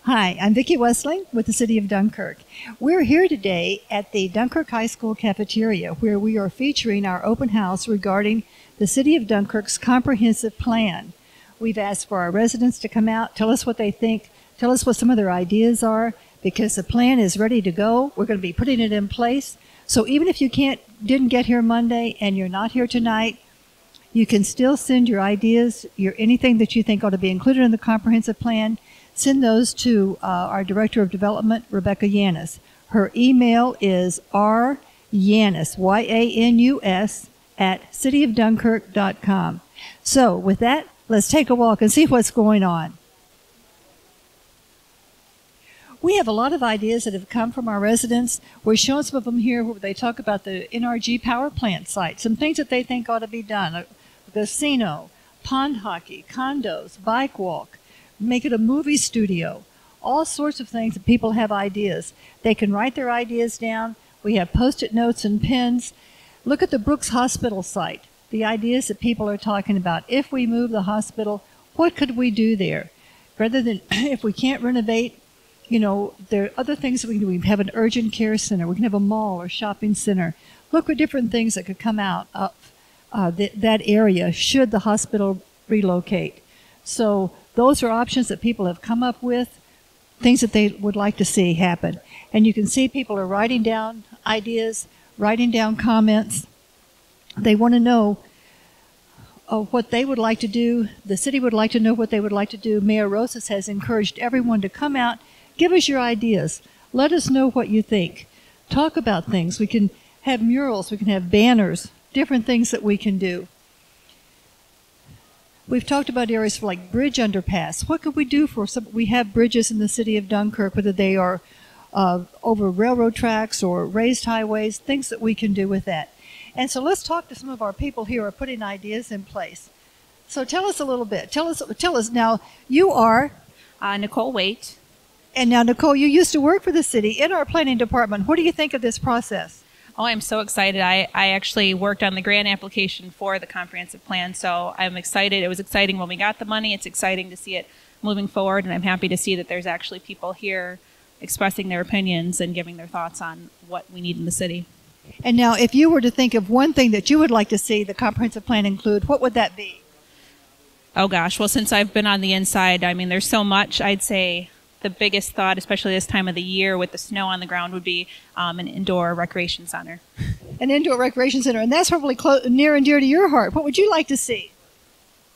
Hi, I'm Vicki Wessling with the City of Dunkirk. We're here today at the Dunkirk High School cafeteria where we are featuring our open house regarding the City of Dunkirk's comprehensive plan. We've asked for our residents to come out, tell us what they think, tell us what some of their ideas are, because the plan is ready to go. We're going to be putting it in place. So even if you didn't get here Monday and you're not here tonight, you can still send your ideas, anything that you think ought to be included in the comprehensive plan. Send those to our Director of Development, Rebecca Yanis. Her email is ryanus, Yanus, at cityofdunkirk.com. So with that, let's take a walk and see what's going on. We have a lot of ideas that have come from our residents. We're showing some of them here where they talk about the NRG power plant site, some things that they think ought to be done, a casino, pond hockey, condos, bike walk, make it a movie studio, all sorts of things that people have ideas. They can write their ideas down. We have Post-it notes and pens. Look at the Brooks Hospital site, the ideas that people are talking about. If we move the hospital, what could we do there? Rather than, if we can't renovate, there are other things that we can do. We have an urgent care center. We can have a mall or shopping center. Look at different things that could come out of that area should the hospital relocate. So those are options that people have come up with, things that they would like to see happen. And you can see people are writing down ideas, writing down comments. They want to know what they would like to do. The city would like to know what they would like to do. Mayor Rosas has encouraged everyone to come out. Give us your ideas. Let us know what you think. Talk about things. We can have murals. We can have banners, different things that we can do. We've talked about areas for like bridge underpass. What could we do for some? We have bridges in the city of Dunkirk, whether they are over railroad tracks or raised highways, things that we can do with that. And so let's talk to some of our people here who are putting ideas in place. So tell us a little bit. Tell us now, you are? Nicole Waite. And now, Nicole, you used to work for the city in our planning department. What do you think of this process? Oh, I'm so excited. I actually worked on the grant application for the comprehensive plan, so I'm excited. It was exciting when we got the money. It's exciting to see it moving forward, and I'm happy to see that there's actually people here expressing their opinions and giving their thoughts on what we need in the city. And now, if you were to think of one thing that you would like to see the comprehensive plan include, what would that be? Oh, gosh. Well, since I've been on the inside, I mean, there's so much. I'd say the biggest thought, especially this time of the year with the snow on the ground, would be an indoor recreation center. An indoor recreation center, and that's probably near and dear to your heart. What would you like to see?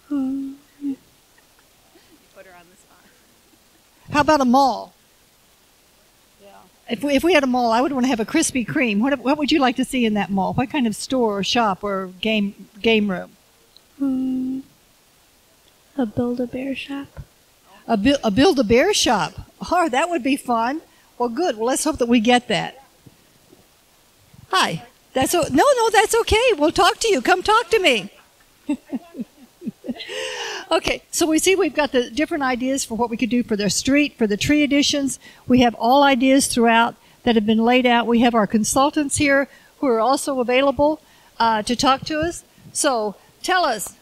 You put her on the spot. How about a mall? Yeah. If we had a mall, I would want to have a Krispy Kreme. What would you like to see in that mall? What kind of store or shop or game room? A Build-A-Bear shop. A Build-A-Bear shop. Oh, that would be fun. Well, good. Well, let's hope that we get that. Hi. No, that's okay. We'll talk to you. Come talk to me. Okay, so we see we've got the different ideas for what we could do for the street, for the tree additions. We have all ideas throughout that have been laid out. We have our consultants here who are also available to talk to us. So tell us.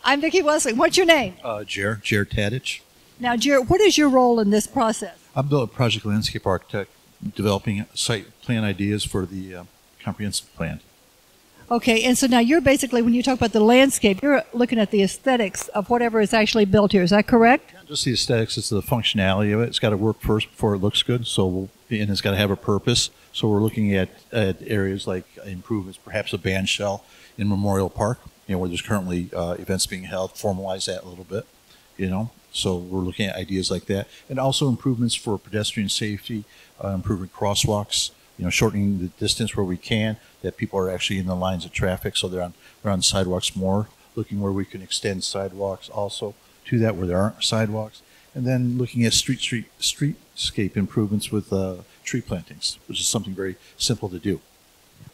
I'm Vicki Wessling. What's your name? Jared Tadich. Now, Jared, what is your role in this process? I'm a project landscape architect developing site plan ideas for the comprehensive plan. Okay, and so now you're basically, when you talk about the landscape, you're looking at the aesthetics of whatever is actually built here. Is that correct? Not just the aesthetics, it's the functionality of it. It's got to work first before it looks good, and it's got to have a purpose. So we're looking at areas like improvements, perhaps a band shell in Memorial Park, where there's currently events being held, formalize that a little bit, So we're looking at ideas like that, and also improvements for pedestrian safety, improving crosswalks, shortening the distance where we can, that people are actually in the lines of traffic, so they're on sidewalks more, looking where we can extend sidewalks also to that where there aren't sidewalks, and then looking at streetscape improvements with tree plantings, which is something very simple to do.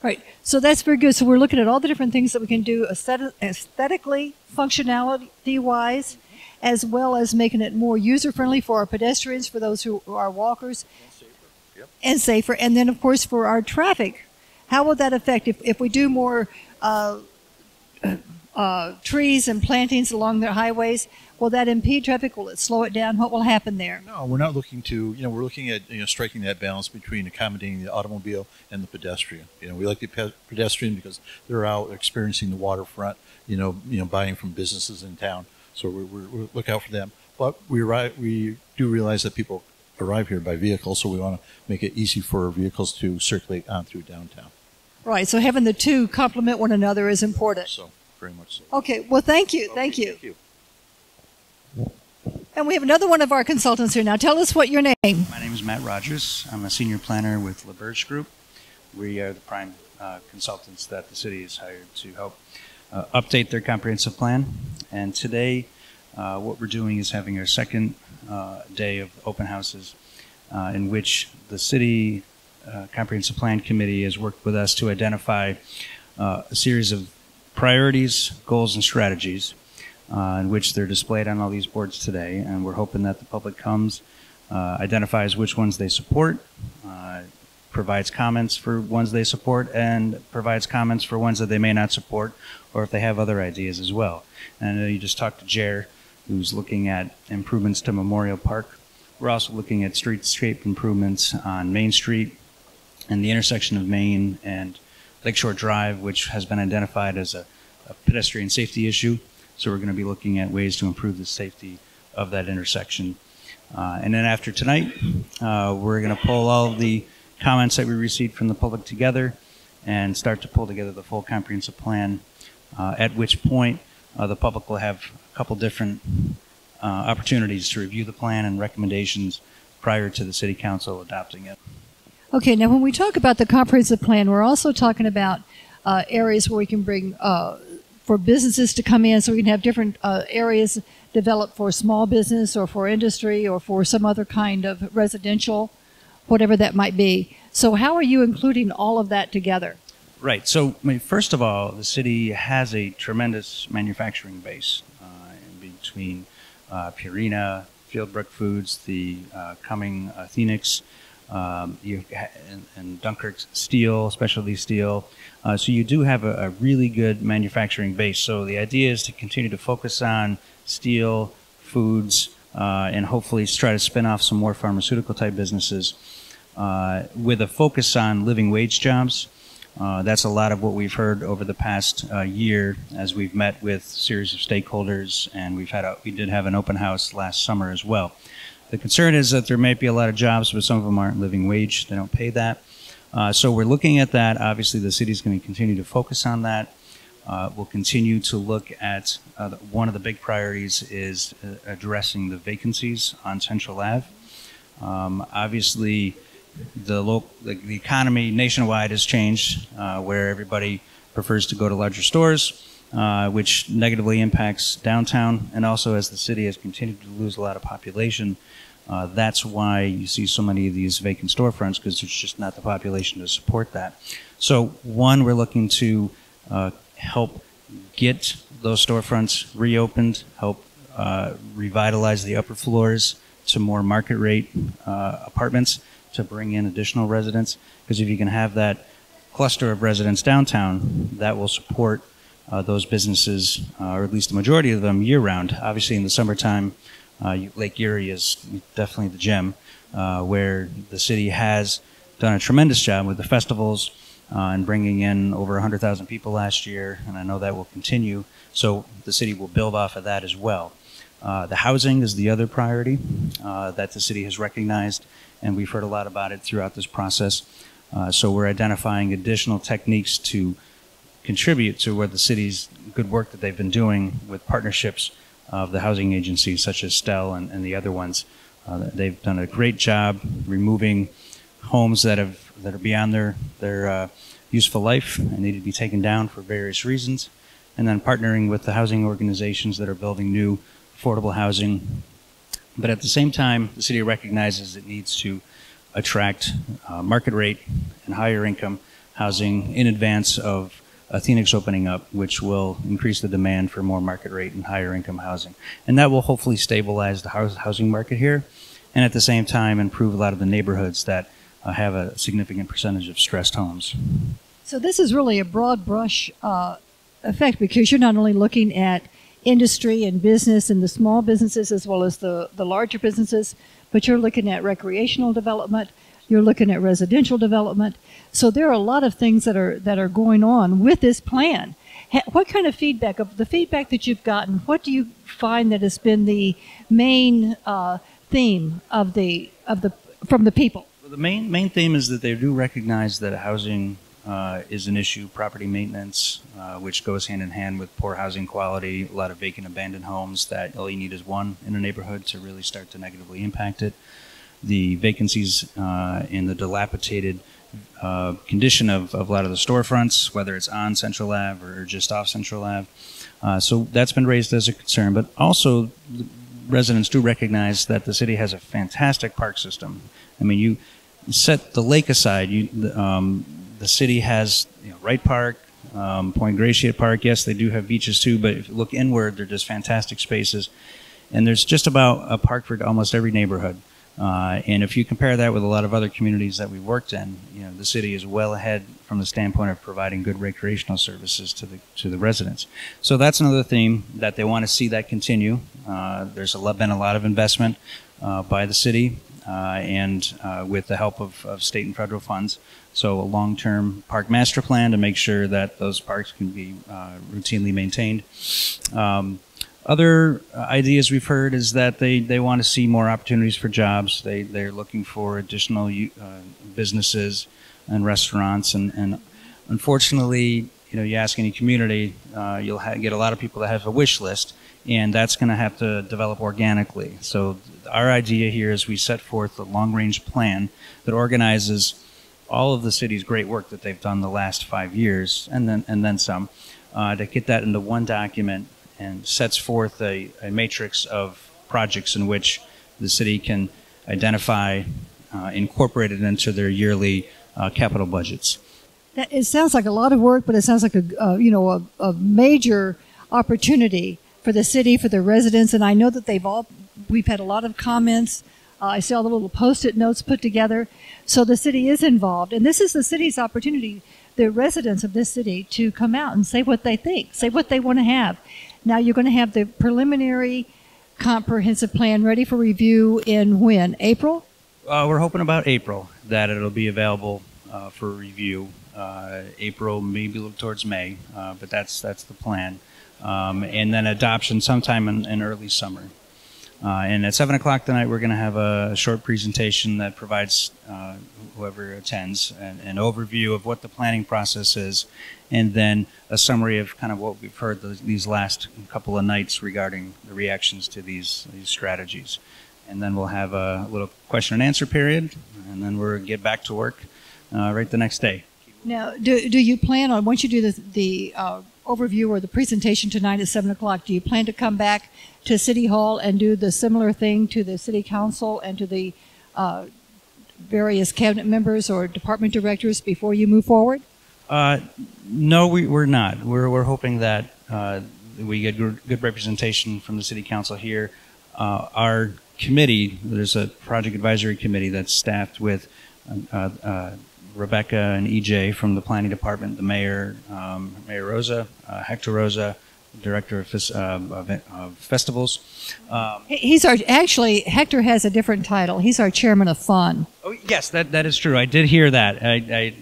Right. So that's very good. So we're looking at all the different things that we can do aesthetically, functionality-wise, as well as making it more user-friendly for our pedestrians, for those who are walkers, and safer. And then, of course, for our traffic. How will that affect if we do more trees and plantings along the highways? Will that impede traffic? Will it slow it down? What will happen there? No, we're not looking to, we're looking at, striking that balance between accommodating the automobile and the pedestrian. We like the pedestrian because they're out experiencing the waterfront, buying from businesses in town. So we look out for them. But we do realize that people arrive here by vehicle, so we want to make it easy for vehicles to circulate on through downtown. Right, so having the two complement one another is important. So, very much so. Okay, well, thank you. Okay, thank you. Thank you. And we have another one of our consultants here now. Tell us what your name. My name is Matt Rogers. I'm a senior planner with LaBerge Group. We are the prime consultants that the city has hired to help update their comprehensive plan. And today, what we're doing is having our second day of open houses in which the city comprehensive plan committee has worked with us to identify a series of priorities, goals, and strategies in which they're displayed on all these boards today. And we're hoping that the public comes, identifies which ones they support, provides comments for ones they support, and provides comments for ones that they may not support, or if they have other ideas as well. And I know you just talked to Jer, who's looking at improvements to Memorial Park. We're also looking at streetscape improvements on Main Street and the intersection of Main and Lakeshore Drive, which has been identified as a pedestrian safety issue. So we're going to be looking at ways to improve the safety of that intersection. And then after tonight, we're going to pull all of the comments that we received from the public together and start to pull together the full comprehensive plan, at which point the public will have a couple different opportunities to review the plan and recommendations prior to the City Council adopting it. Okay, now when we talk about the comprehensive plan, we're also talking about areas where we can bring for businesses to come in, so we can have different areas developed for small business or for industry or for some other kind of residential, whatever that might be. So how are you including all of that together? Right. So, first of all, the city has a tremendous manufacturing base in between Purina, Fieldbrook Foods, the coming Phoenix, and Dunkirk steel, specialty steel. So you do have a really good manufacturing base. So the idea is to continue to focus on steel, foods, and hopefully try to spin off some more pharmaceutical type businesses with a focus on living wage jobs. That's a lot of what we've heard over the past year as we've met with a series of stakeholders, and we did have an open house last summer as well. The concern is that there might be a lot of jobs, but some of them aren't living wage. They don't pay that. So we're looking at that. Obviously, the city's going to continue to focus on that. We'll continue to look at one of the big priorities is addressing the vacancies on Central Ave. Obviously, the economy nationwide has changed, where everybody prefers to go to larger stores, which negatively impacts downtown, and also as the city has continued to lose a lot of population. That's why you see so many of these vacant storefronts, because there's just not the population to support that. So one, we're looking to help get those storefronts reopened, help revitalize the upper floors to more market rate apartments to bring in additional residents, because if you can have that cluster of residents downtown, that will support those businesses, or at least the majority of them, year-round. Obviously, in the summertime, Lake Erie is definitely the gem, where the city has done a tremendous job with the festivals and bringing in over 100,000 people last year, and I know that will continue. So the city will build off of that as well. The housing is the other priority that the city has recognized, and we've heard a lot about it throughout this process. So we're identifying additional techniques to contribute to where the city's good work that they've been doing with partnerships of the housing agencies such as Stell and the other ones. They've done a great job removing homes that are beyond their useful life and need to be taken down for various reasons, and then partnering with the housing organizations that are building new affordable housing. But at the same time, the city recognizes it needs to attract market rate and higher income housing in advance of Phoenix opening up, which will increase the demand for more market rate and higher income housing. And that will hopefully stabilize the housing market here, and at the same time improve a lot of the neighborhoods that have a significant percentage of stressed homes. So this is really a broad brush effect, because you're not only looking at industry and business and the small businesses as well as the larger businesses, but you're looking at recreational development, you're looking at residential development. So there are a lot of things that are going on with this plan. What kind of feedback, of the feedback that you've gotten, what do you find that has been the main theme of from the people? Well, the main theme is that they do recognize that housing is an issue, property maintenance, which goes hand in hand with poor housing quality, a lot of vacant abandoned homes that all you need is one in a neighborhood to really start to negatively impact it. The vacancies in the dilapidated condition of a lot of the storefronts, whether it's on Central Ave or just off Central Ave. So that's been raised as a concern, but also residents do recognize that the city has a fantastic park system. I mean, you set the lake aside, the city has Wright Park, Point Gratiot Park. Yes, they do have beaches too, but if you look inward, they're just fantastic spaces. And there's just about a park for almost every neighborhood. And if you compare that with a lot of other communities that we've worked in, the city is well ahead from the standpoint of providing good recreational services to the residents. So that's another theme that they want to see that continue. There's been a lot of investment by the city and with the help of state and federal funds. So a long-term park master plan to make sure that those parks can be routinely maintained. Other ideas we've heard is that they want to see more opportunities for jobs. They're looking for additional businesses and restaurants. And unfortunately, you ask any community, you'll get a lot of people that have a wish list, and that's going to have to develop organically. So our idea here is we set forth a long-range plan that organizes all of the city's great work that they've done the last 5 years, and then some, to get that into one document and sets forth a matrix of projects in which the city can identify, incorporate it into their yearly capital budgets. It sounds like a lot of work, but it sounds like a major opportunity for the city, for the residents, and I know that we've had a lot of comments. I see all the little Post-it notes put together. So the city is involved, and this is the city's opportunity, the residents of this city, to come out and say what they think, say what they want to have. Now you're going to have the preliminary comprehensive plan ready for review in when? April? We're hoping about April, that it'll be available for review. April, maybe a little towards May, but that's the plan. And then adoption sometime in early summer. And at 7 o'clock tonight, we're going to have a short presentation that provides whoever attends an overview of what the planning process is, and then a summary of kind of what we've heard these last couple of nights regarding the reactions to these strategies. And then we'll have a little question and answer period, and then we'll get back to work right the next day. Now, do you plan on, once you do the overview or the presentation tonight at 7 o'clock, do you plan to come back to City Hall and do the similar thing to the City Council and to the various cabinet members or department directors before you move forward? No, we're not. We're hoping that we get good representation from the City Council here. Our committee, there's a project advisory committee that's staffed with Rebecca and EJ from the planning department, the mayor, Mayor Rosa, Hector Rosa, director of festivals. Actually, Hector has a different title. He's our chairman of fun. Oh yes, that is true. I did hear that. I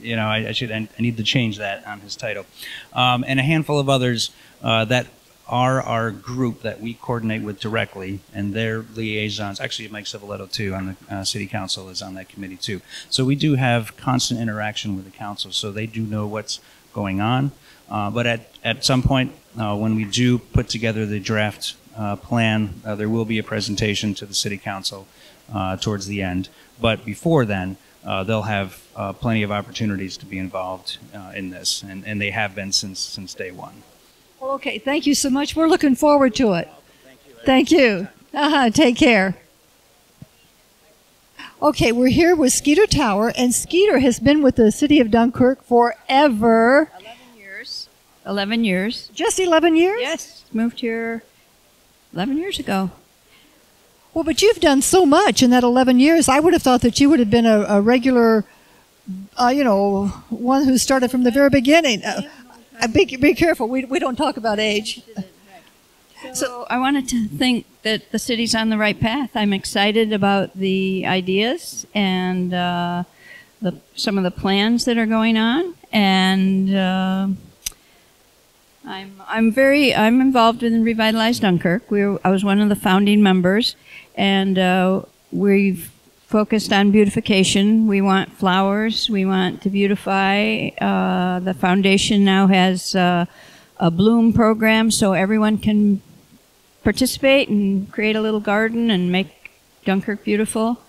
need to change that on his title, and a handful of others that are our group that we coordinate with directly, and their liaisons. Actually, Mike Civiletto too on the City Council is on that committee too. So we do have constant interaction with the council, so they do know what's going on. But at some point, when we do put together the draft plan, there will be a presentation to the City Council towards the end. But before then, they'll have plenty of opportunities to be involved in this, and they have been since day one. Well, okay, thank you so much. We're looking forward to it. Thank you. Take care. Okay, we're here with Skeeter Tower, and Skeeter has been with the city of Dunkirk forever. 11 years. 11 years. Just 11 years? Yes, moved here 11 years ago. Well, but you've done so much in that 11 years. I would have thought that you would have been a regular, one who started from the very beginning. Be careful. We don't talk about age. So I wanted to think that the city's on the right path. I'm excited about the ideas and some of the plans that are going on, and I'm involved in Revitalize Dunkirk. I was one of the founding members, and we've focused on beautification. We want flowers. We want to beautify. The foundation now has a bloom program, so everyone can participate and create a little garden and make Dunkirk beautiful.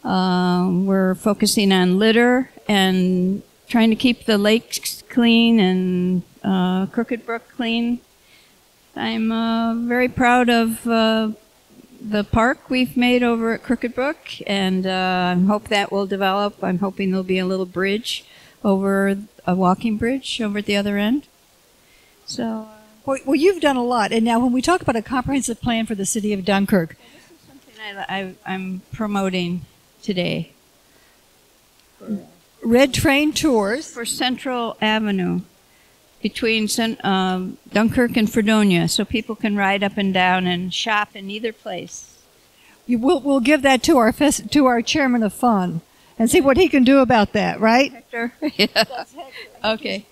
We're focusing on litter and trying to keep the lakes clean and Crooked Brook clean. I'm very proud of the park we've made over at Crooked Brook, and I hope that will develop. I'm hoping there'll be a little bridge over, a walking bridge over at the other end. So, Well, you've done a lot. And now when we talk about a comprehensive plan for the city of Dunkirk, this is something I'm promoting today. Red Train Tours. For Central Avenue between Dunkirk and Fredonia, so people can ride up and down and shop in either place. We'll give that to our chairman of fun and see what he can do about that, right? Hector? Yeah. Okay.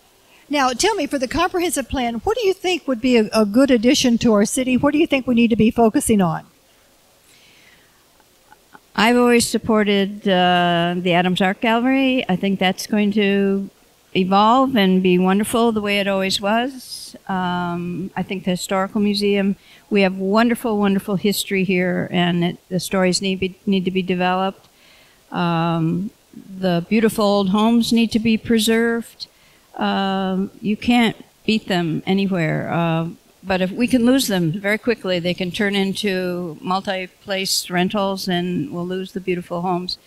Now, tell me, for the comprehensive plan, what do you think would be a good addition to our city? What do you think we need to be focusing on? I've always supported the Adams Art Gallery. I think that's going to evolve and be wonderful the way it always was. I think the Historical Museum, we have wonderful, wonderful history here, and the stories need to be developed. The beautiful old homes need to be preserved. You can't beat them anywhere. But if we can lose them very quickly, they can turn into multi-place rentals, and we'll lose the beautiful homes.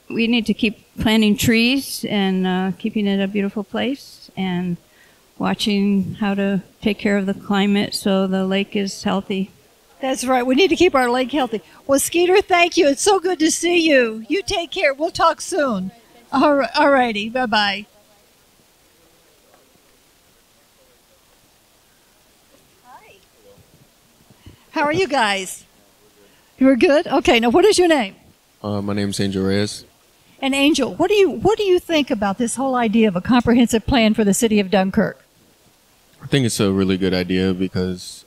We need to keep planting trees and keeping it a beautiful place, and watching how to take care of the climate so the lake is healthy. That's right. We need to keep our lake healthy. Well, Skeeter, thank you. It's so good to see you. You take care. We'll talk soon. All righty. Bye-bye. How are you guys? You're good? Okay, now what is your name? My name's Angel Reyes. And Angel, what do you think about this whole idea of a comprehensive plan for the city of Dunkirk? I think it's a really good idea because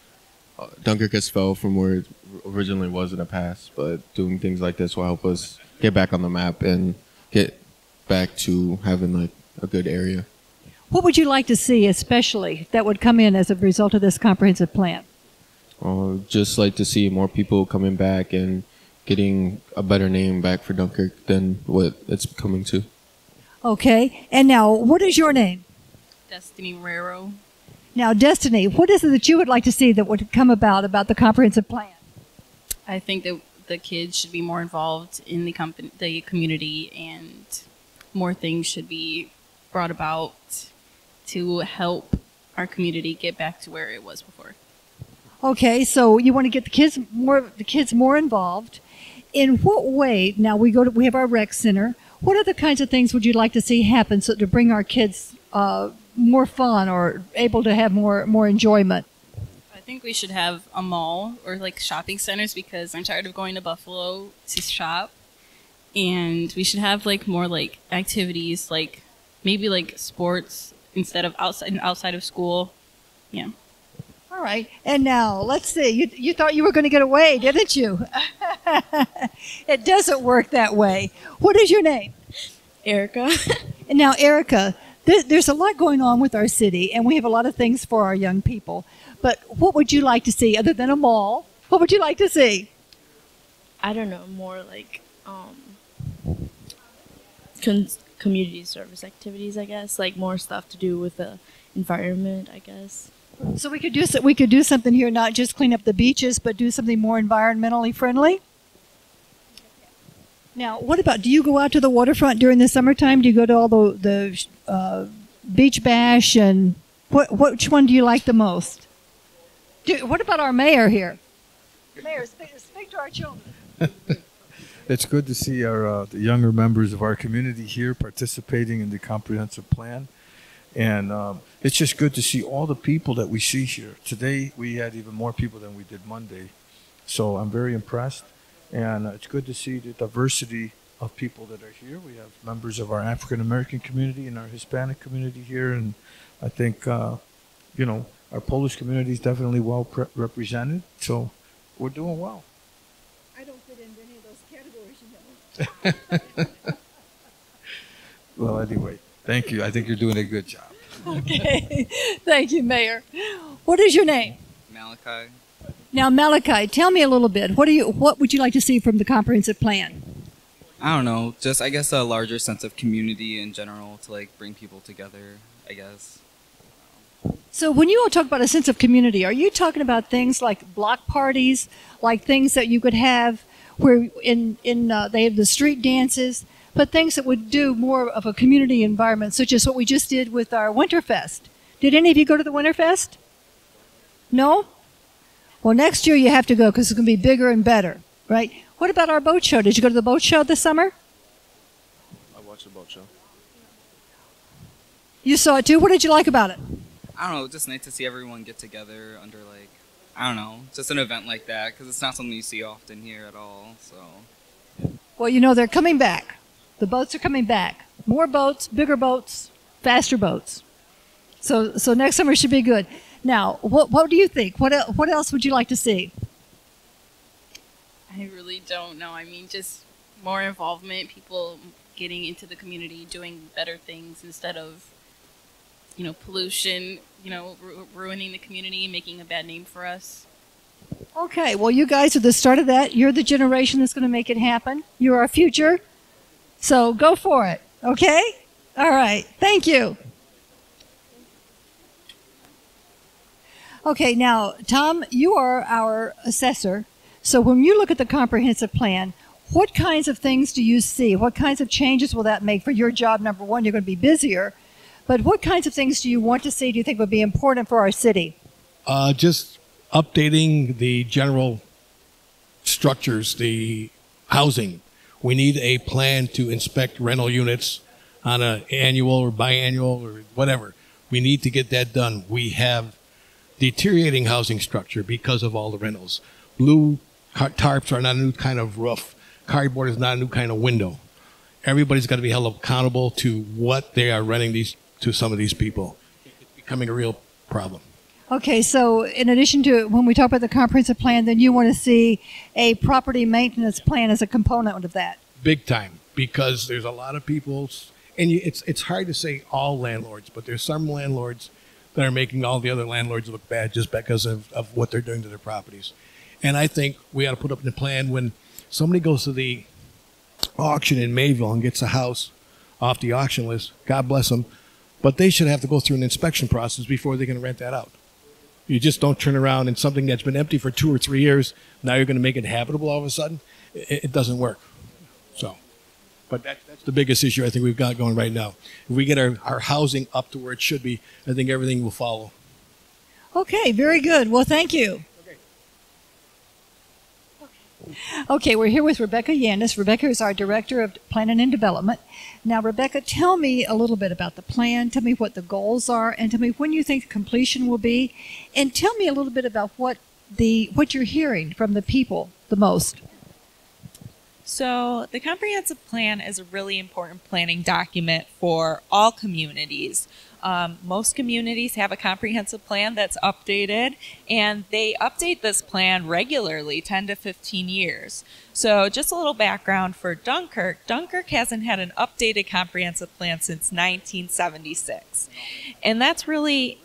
Dunkirk has fell from where it originally was in the past, but doing things like this will help us get back on the map and get back to having like a good area. What would you like to see especially that would come in as a result of this comprehensive plan? Just like to see more people coming back and getting a better name back for Dunkirk than what it's coming to. Okay. And now, what is your name? Destiny Rero. Now, Destiny, what is it that you would like to see that would come about the comprehensive plan? I think that the kids should be more involved in the community, and more things should be brought about to help our community get back to where it was before. Okay, so you want to get the kids more involved. In what way? Now we have our rec center. What other kinds of things would you like to see happen so to bring our kids more fun or able to have more enjoyment? I think we should have a mall or like shopping centers, because I'm tired of going to Buffalo to shop. And we should have like more like activities, like maybe like sports instead of outside of school. Yeah. All right. And now, let's see. You thought you were going to get away, didn't you? It doesn't work that way. What is your name? Erica. And now, Erica, there's a lot going on with our city, and we have a lot of things for our young people. But what would you like to see other than a mall? What would you like to see? I don't know, more like community service activities, I guess, like more stuff to do with the environment, I guess. So we could do something here, not just clean up the beaches, but do something more environmentally friendly. Now, what about, do you go out to the waterfront during the summertime? Do you go to all the beach bash, and which one do you like the most? What about our mayor here? Mayor, speak to our children. It's good to see the younger members of our community here participating in the comprehensive plan. And it's just good to see all the people that we see here. Today, we had even more people than we did Monday. So I'm very impressed. And it's good to see the diversity of people that are here. We have members of our African American community and our Hispanic community here. And I think, you know, our Polish community is definitely well represented. So we're doing well. I don't fit into any of those categories, you know. Well, anyway, thank you. I think you're doing a good job. Okay. Thank you, Mayor. What is your name? Malachi. Now, Malachi, tell me a little bit. What would you like to see from the comprehensive plan? I don't know, just I guess a larger sense of community in general to like bring people together, I guess. So when you all talk about a sense of community, are you talking about things like block parties, like things that you could have where they have the street dances, but things that would do more of a community environment, such as what we just did with our Winterfest? Did any of you go to the Winterfest? No? Well, next year you have to go because it's going to be bigger and better, right? What about our boat show? Did you go to the boat show this summer? I watched the boat show. You saw it too? What did you like about it? I don't know, just nice to see everyone get together under like, I don't know, just an event like that because it's not something you see often here at all, so. Well, you know, they're coming back. The boats are coming back. More boats, bigger boats, faster boats. So next summer should be good. Now, what do you think? What else would you like to see? I really don't know. I mean, just more involvement, people getting into the community, doing better things instead of, you know, pollution, you know, ruining the community, making a bad name for us. Okay, well, you guys are the start of that. You're the generation that's going to make it happen. You're our future. So go for it, okay? All right, thank you. Okay, now, Tom, you are our assessor. So when you look at the comprehensive plan, what kinds of things do you see? What kinds of changes will that make for your job? Number one, you're going to be busier. But what kinds of things do you want to see, do you think would be important for our city? Just updating the general structures, the housing. We need a plan to inspect rental units on an annual or biannual or whatever. We need to get that done. We have deteriorating housing structure because of all the rentals. Blue tarps are not a new kind of roof. Cardboard is not a new kind of window. Everybody's got to be held accountable to what they are renting these to some of these people. It's becoming a real problem. Okay, so in addition to when we talk about the comprehensive plan, then you want to see a property maintenance plan as a component of that. Big time, because there's a lot of people, and it's hard to say all landlords, but there's some landlords that are making all the other landlords look bad just because of what they're doing to their properties. And I think we ought to put up in the plan when somebody goes to the auction in Mayville and gets a house off the auction list, God bless them, but they should have to go through an inspection process before they can rent that out. You just don't turn around and something that's been empty for 2 or 3 years, now you're going to make it habitable all of a sudden. It doesn't work. So, but that's the biggest issue I think we've got going right now. If we get our housing up to where it should be, I think everything will follow. Okay, very good. Well, thank you. Okay, we're here with Rebecca Yanis. Rebecca is our Director of Planning and Development. Now, Rebecca, tell me a little bit about the plan. Tell me what the goals are, and tell me when you think completion will be. And tell me a little bit about what you're hearing from the people the most. So the comprehensive plan is a really important planning document for all communities. Most communities have a comprehensive plan that's updated, and they update this plan regularly, 10 to 15 years. So just a little background for Dunkirk. Dunkirk hasn't had an updated comprehensive plan since 1976. And that's really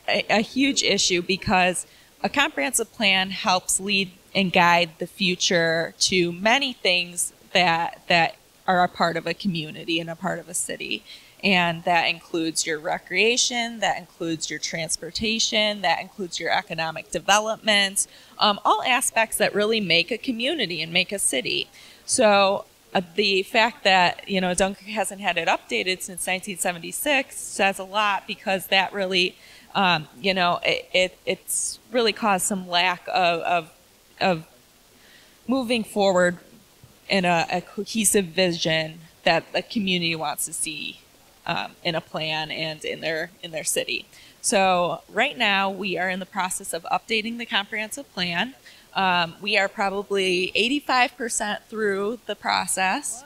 a huge issue because a comprehensive plan helps lead and guide the future to many things that are a part of a community and a part of a city. And that includes your recreation, that includes your transportation, that includes your economic development, all aspects that really make a community and make a city. So the fact that, Dunkirk hasn't had it updated since 1976 says a lot because that really, it's really caused some lack of moving forward in a cohesive vision that the community wants to see in a plan and in their city. So right now we are in the process of updating the comprehensive plan. We are probably 85% through the process.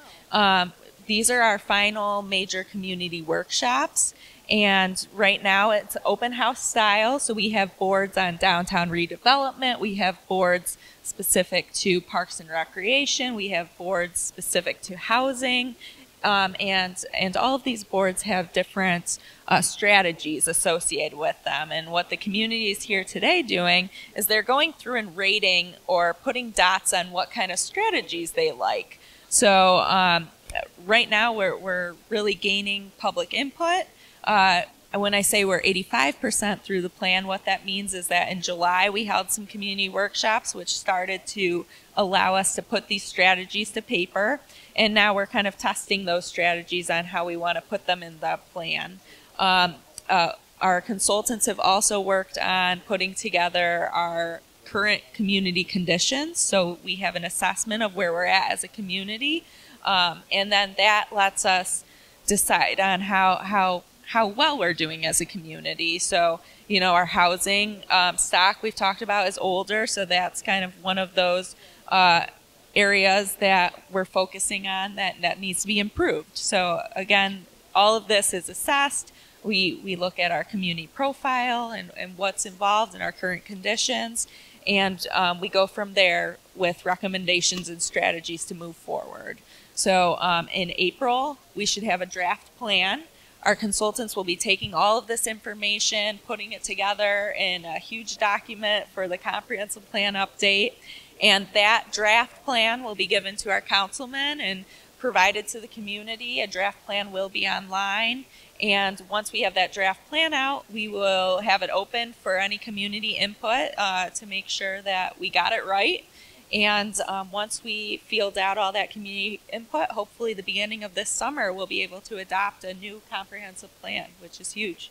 These are our final major community workshops. And right now it's open house style. So we have boards on downtown redevelopment. We have boards specific to parks and recreation. We have boards specific to housing. And all of these boards have different strategies associated with them. And what the community is here today doing is they're going through and rating or putting dots on what kind of strategies they like. So right now we're really gaining public input. When I say we're 85% through the plan, what that means is that in July we held some community workshops which started to allow us to put these strategies to paper. And now we're kind of testing those strategies on how we want to put them in the plan. Our consultants have also worked on putting together our current community conditions. So we have an assessment of where we're at as a community. And then that lets us decide on how well we're doing as a community. So, you know, our housing stock we've talked about is older. So that's kind of one of those areas that we're focusing on that needs to be improved. So again, all of this is assessed. We look at our community profile and what's involved in our current conditions. And we go from there with recommendations and strategies to move forward. So in April, we should have a draft plan. Our consultants will be taking all of this information, putting it together in a huge document for the comprehensive plan update. And that draft plan will be given to our councilmen and provided to the community. A draft plan will be online. And once we have that draft plan out, we will have it open for any community input to make sure that we got it right. And once we field out all that community input, hopefully the beginning of this summer, we'll be able to adopt a new comprehensive plan, which is huge.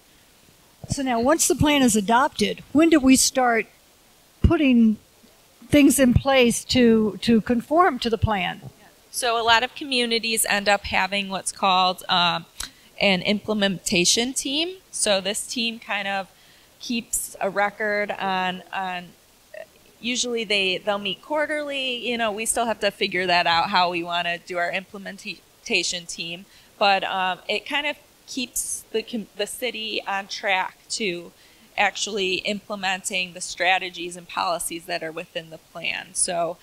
So now, once the plan is adopted, when do we start putting things in place to conform to the plan? So a lot of communities end up having what's called an implementation team. So this team kind of keeps a record on usually they'll meet quarterly. You know, we still have to figure that out, how we want to do our implementation team. But it kind of keeps the city on track to actually implementing the strategies and policies that are within the plan. So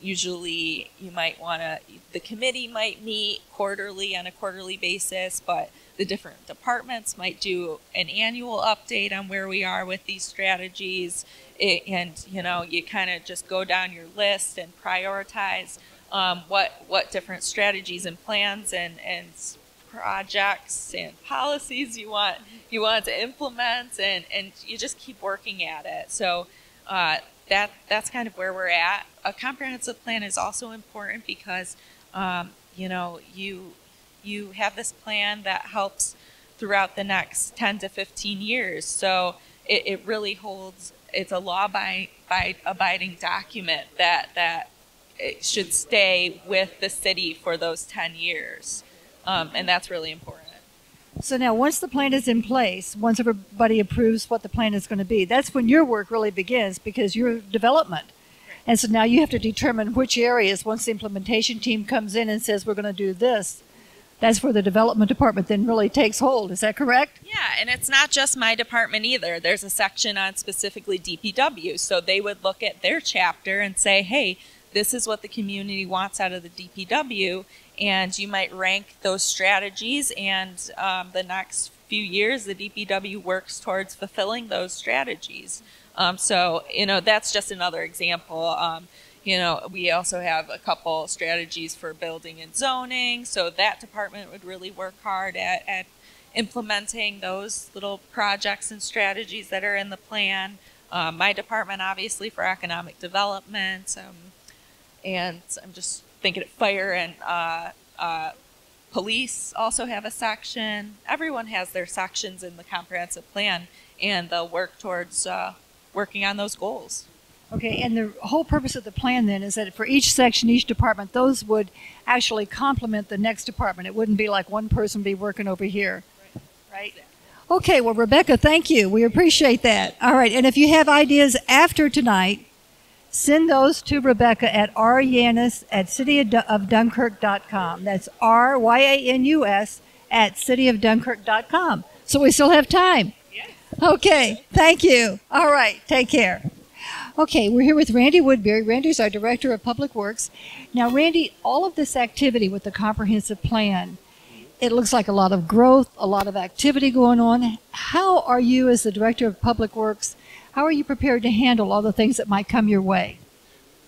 usually the committee might meet quarterly on a quarterly basis, but the different departments might do an annual update on where we are with these strategies. And, you know, you kind of just go down your list and prioritize what different strategies and plans and projects and policies you want to implement, and you just keep working at it. So that's kind of where we're at. A comprehensive plan is also important because you know, you have this plan that helps throughout the next 10 to 15 years. So it really holds, it's a law-abiding document that it should stay with the city for those 10 years. And that's really important. So now, once the plan is in place, once everybody approves what the plan is going to be, that's when your work really begins, because you're development. And so now you have to determine which areas, once the implementation team comes in and says we're going to do this, that's where the development department then really takes hold. Is that correct? Yeah, and it's not just my department either. There's a section on specifically DPW. So they would look at their chapter and say, hey, this is what the community wants out of the DPW. And you might rank those strategies, and the next few years the DPW works towards fulfilling those strategies. So, you know, that's just another example. You know, we also have a couple strategies for building and zoning, so that department would really work hard at implementing those little projects and strategies that are in the plan. My department, obviously, for economic development, and I'm just thinking of fire and police also have a section. Everyone has their sections in the comprehensive plan, and they'll work towards working on those goals. Okay, and the whole purpose of the plan then is that for each section, each department, those would actually complement the next department. It wouldn't be like one person be working over here, right? Okay, well, Rebecca, thank you. We appreciate that. All right, and if you have ideas after tonight, send those to Rebecca at ryanus@cityofdunkirk.com. That's RYANUS at cityofdunkirk.com. So we still have time. Okay, thank you. All right, take care. Okay, we're here with Randy Woodbury. Randy's our Director of Public Works. Now, Randy, all of this activity with the comprehensive plan, it looks like a lot of growth, a lot of activity going on. How are you, as the Director of Public Works, how are you prepared to handle all the things that might come your way?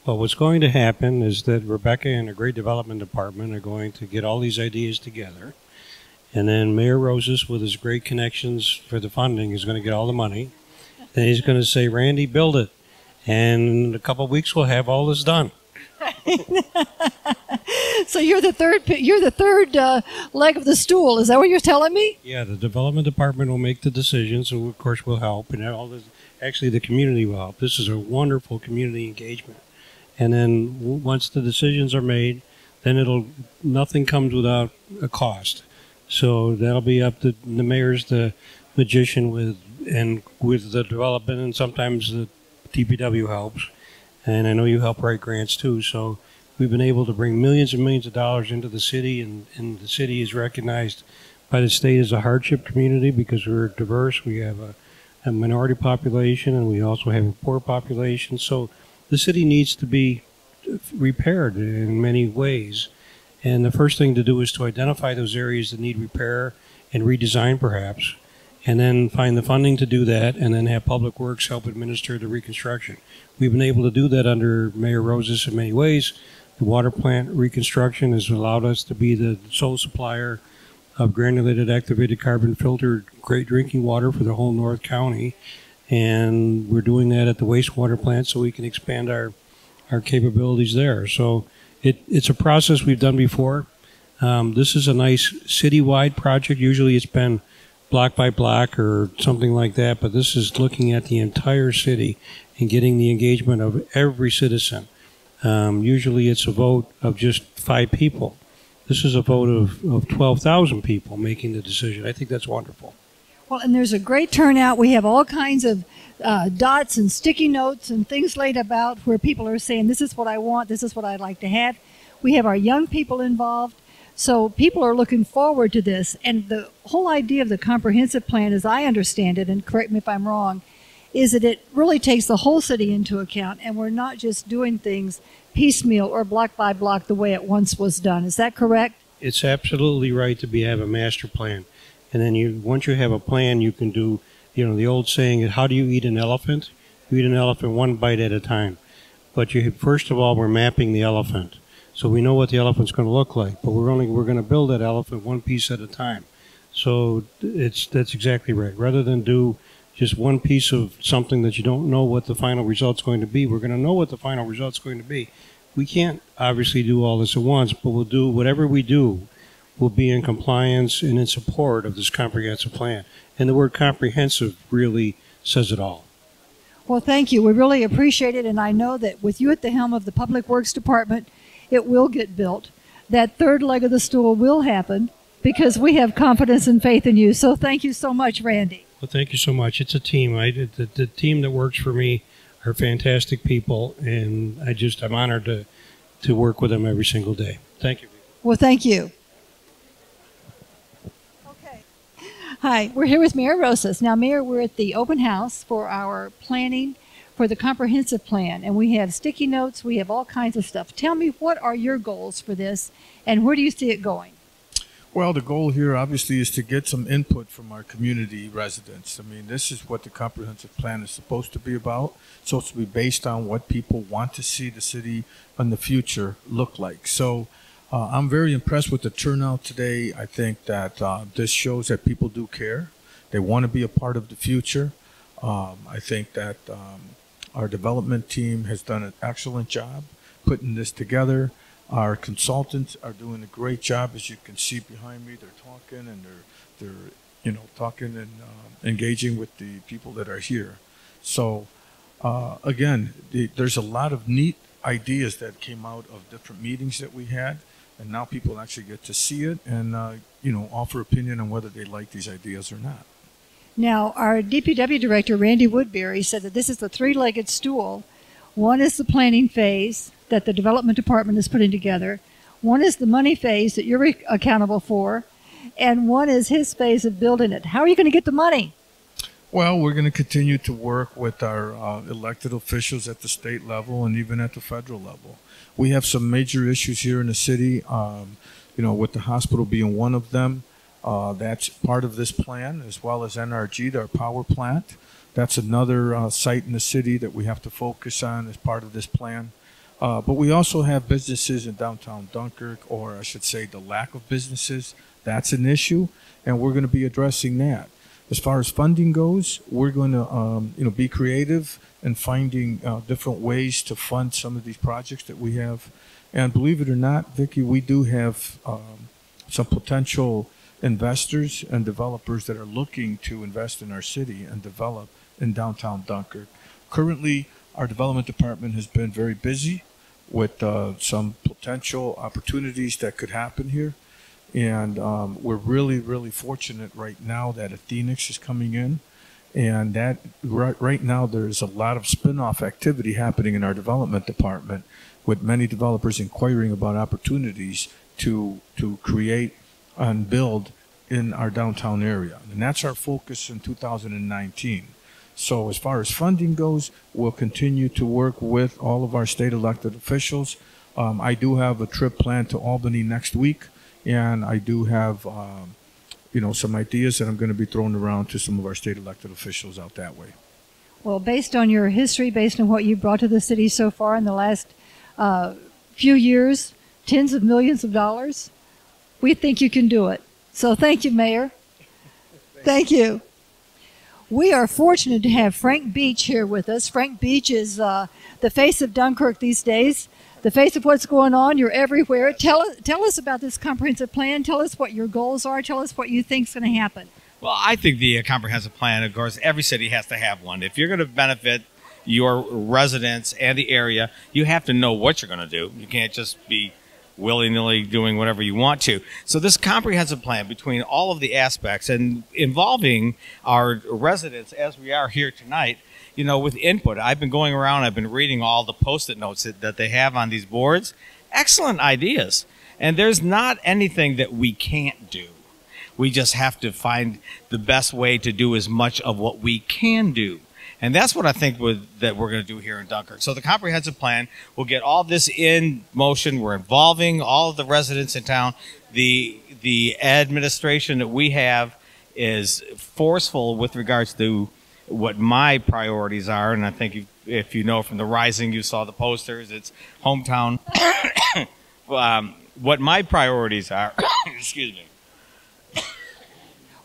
Well, what's going to happen is that Rebecca and the Great Development Department are going to get all these ideas together. And then Mayor Rosas, with his great connections for the funding, is going to get all the money. And he's going to say, Randy, build it. And in a couple of weeks, we'll have all this done. So you're the third leg of the stool. Is that what you're telling me? Yeah, the development department will make the decisions, and of course we'll help, and all this. Actually, the community will help. This is a wonderful community engagement. And then once the decisions are made, then nothing comes without a cost. So that'll be up to the mayor's the magician with the development, and sometimes the DPW helps. And I know you help write grants too. So we've been able to bring millions and millions of dollars into the city, and the city is recognized by the state as a hardship community because we're diverse. We have a minority population, and we also have a poor population. So the city needs to be repaired in many ways. And the first thing to do is to identify those areas that need repair and redesign perhaps, and then find the funding to do that, and then have Public Works help administer the reconstruction. We've been able to do that under Mayor Rosas in many ways. The water plant reconstruction has allowed us to be the sole supplier of granulated activated carbon filtered great drinking water for the whole North County. And we're doing that at the wastewater plant so we can expand our capabilities there. So it's a process we've done before. This is a nice citywide project. Usually it's been block by block or something like that, but this is looking at the entire city and getting the engagement of every citizen. Usually it's a vote of just 5 people. This is a vote of 12,000 people making the decision. I think that's wonderful. Well, and there's a great turnout. We have all kinds of dots and sticky notes and things laid about where people are saying, this is what I want, this is what I'd like to have. We have our young people involved. So people are looking forward to this. And the whole idea of the comprehensive plan, as I understand it, and correct me if I'm wrong, is that it really takes the whole city into account, and we're not just doing things piecemeal or block by block the way it once was done. Is that correct? It's absolutely right to have a master plan. And then once you have a plan, you can do, the old saying is, how do you eat an elephant? You eat an elephant one bite at a time. But first of all, we're mapping the elephant. So we know what the elephant's going to look like, but we're going to build that elephant one piece at a time. So that's exactly right. Rather than do just one piece of something that you don't know what the final result's going to be, we're going to know what the final result's going to be. We can't obviously do all this at once, but we'll do whatever we do will be in compliance and in support of this comprehensive plan. And the word comprehensive really says it all. Well, thank you. We really appreciate it, and I know that with you at the helm of the Public Works Department, it will get built. That third leg of the stool will happen because we have confidence and faith in you. So thank you so much, Randy. Well, thank you so much. It's a team. The team that works for me are fantastic people, and I'm honored to work with them every single day. Thank you. Well, thank you. Okay. Hi, we're here with Mayor Rosas. Now, Mayor, we're at the open house for our planning for the comprehensive plan, and we have sticky notes, we have all kinds of stuff. Tell me, what are your goals for this, and where do you see it going? Well, the goal here obviously is to get some input from our community residents. I mean, this is what the comprehensive plan is supposed to be about. It's supposed to be based on what people want to see the city in the future look like. So I'm very impressed with the turnout today. I think that this shows that people do care. They want to be a part of the future. I think that our development team has done an excellent job putting this together. Our consultants are doing a great job. As you can see behind me, they're talking and they're talking and engaging with the people that are here. So Again, there's a lot of neat ideas that came out of different meetings that we had, and now people actually get to see it and offer opinion on whether they like these ideas or not. Now, our DPW director, Randy Woodbury, said that this is the three-legged stool. One is the planning phase that the development department is putting together. One is the money phase that you're accountable for. And one is his phase of building it. How are you going to get the money? Well, we're going to continue to work with our elected officials at the state level and even at the federal level. We have some major issues here in the city, with the hospital being one of them. That's part of this plan, as well as NRG, our power plant. That's another site in the city that we have to focus on as part of this plan. But we also have businesses in downtown Dunkirk, or I should say the lack of businesses. That's an issue, and we're going to be addressing that. As far as funding goes, we're going to be creative and finding different ways to fund some of these projects that we have. And believe it or not, Vicki, we do have some potential investors and developers that are looking to invest in our city and develop in downtown Dunkirk. Currently, our development department has been very busy with some potential opportunities that could happen here. And we're really, really fortunate right now that a Phoenix is coming in. And that right now there's a lot of spin-off activity happening in our development department with many developers inquiring about opportunities to create and build in our downtown area. And that's our focus in 2019. So as far as funding goes, we'll continue to work with all of our state elected officials. I do have a trip planned to Albany next week, and I do have some ideas that I'm going to be throwing around to some of our state elected officials out that way. Well, based on your history, based on what you've brought to the city so far in the last few years, tens of millions of dollars, we think you can do it. So thank you, Mayor. Thank you. We are fortunate to have Frank Beech here with us. Frank Beech is the face of Dunkirk these days, the face of what's going on. You're everywhere. Tell us about this comprehensive plan. Tell us what your goals are. Tell us what you think is going to happen. Well, I think the comprehensive plan, of course, every city has to have one. If you're going to benefit your residents and the area, you have to know what you're going to do. You can't just be willy-nilly doing whatever you want to. So this comprehensive plan, between all of the aspects and involving our residents as we are here tonight, with input. I've been going around, I've been reading all the Post-it notes that they have on these boards. Excellent ideas. And there's not anything that we can't do. We just have to find the best way to do as much of what we can do. And that's what I think that we're going to do here in Dunkirk. So the comprehensive plan will get all this in motion. We're involving all of the residents in town. The administration that we have is forceful with regards to what my priorities are. And I think if you know from the Rising, you saw the posters. It's hometown. What my priorities are, excuse me.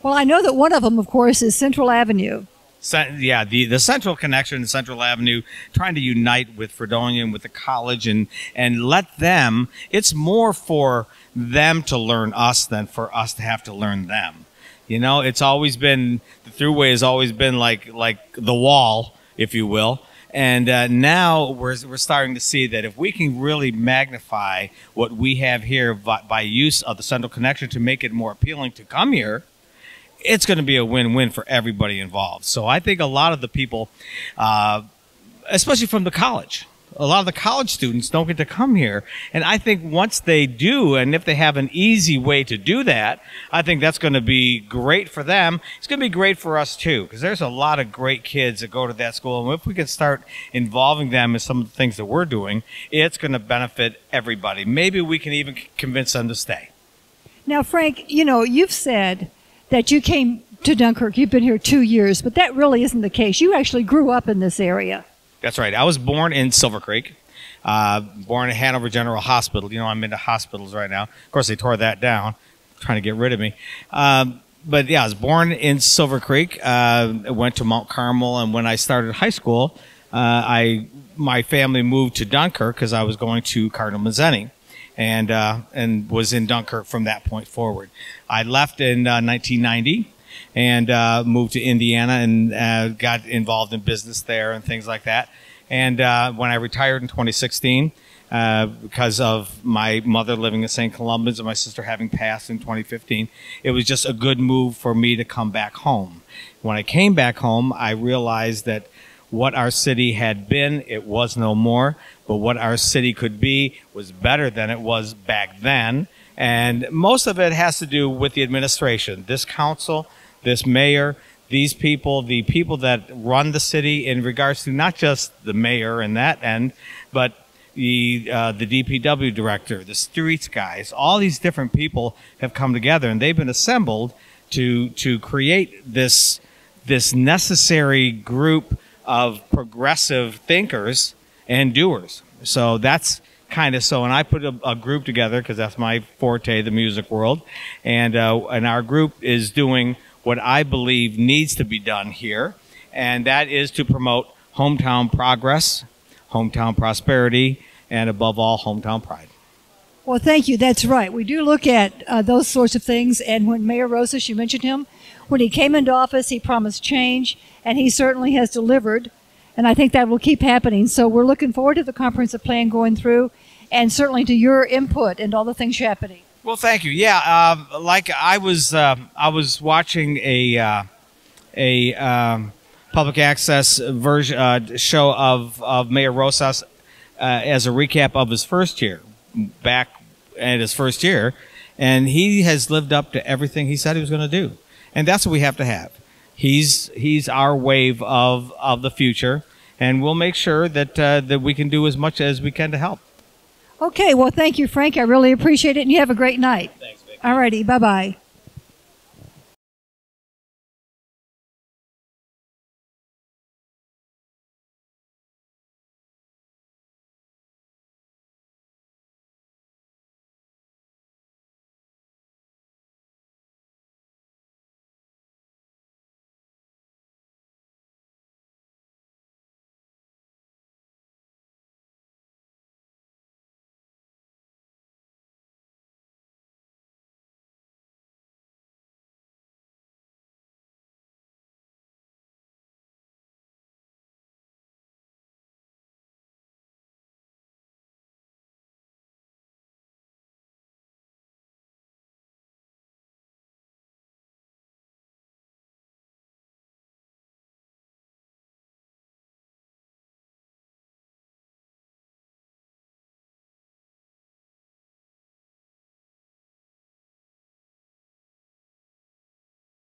Well, I know that one of them, of course, is Central Avenue. Yeah, the Central Connection, Central Avenue, trying to unite with Fredonia and with the college and let them, it's more for them to learn us than for us to have to learn them. It's always been, the Thruway has always been like the wall, if you will. And now we're starting to see that if we can really magnify what we have here by use of the Central Connection to make it more appealing to come here, it's going to be a win-win for everybody involved. So I think a lot of the people, especially from the college, a lot of the college students don't get to come here. And I think once they do, and if they have an easy way to do that, I think that's going to be great for them. It's going to be great for us too, because there's a lot of great kids that go to that school. And if we can start involving them in some of the things that we're doing, it's going to benefit everybody. Maybe we can even convince them to stay. Now, Frank, you've said that you came to Dunkirk. You've been here 2 years, but that really isn't the case. You actually grew up in this area. That's right. I was born in Silver Creek, born at Hanover General Hospital. I'm into hospitals right now. Of course, they tore that down, trying to get rid of me. But yeah, I was born in Silver Creek, went to Mount Carmel, and when I started high school, my family moved to Dunkirk because I was going to Cardinal Mazzeni. And was in Dunkirk from that point forward. I left in 1990 and moved to Indiana and got involved in business there and things like that. And when I retired in 2016, because of my mother living in St. Columbus and my sister having passed in 2015, it was just a good move for me to come back home. When I came back home, I realized that what our city had been, it was no more, but what our city could be was better than it was back then. And most of it has to do with the administration, this council, this mayor, these people, the people that run the city in regards to not just the mayor and that end, but the DPW director, the streets guys, all these different people have come together and they've been assembled to create this necessary group of progressive thinkers and doers. So that's kind of so, and I put a group together because that's my forte, the music world, and our group is doing what I believe needs to be done here, and that is to promote hometown progress, hometown prosperity, and above all, hometown pride. Well, thank you. That's right. We do look at those sorts of things, and when Mayor Rosas, you mentioned him, when he came into office, he promised change, and he certainly has delivered, and I think that will keep happening. So we're looking forward to the comprehensive plan going through, and certainly to your input and all the things happening. Well, thank you. Yeah, like I was watching a public access version show of Mayor Rosas as a recap of his first year, back at his first year, and he has lived up to everything he said he was going to do, and that's what we have to have. He's our wave of the future, and we'll make sure that that we can do as much as we can to help. Okay, well, thank you, Frank. I really appreciate it, and you have a great night. Thanks, Vic. All righty, bye-bye.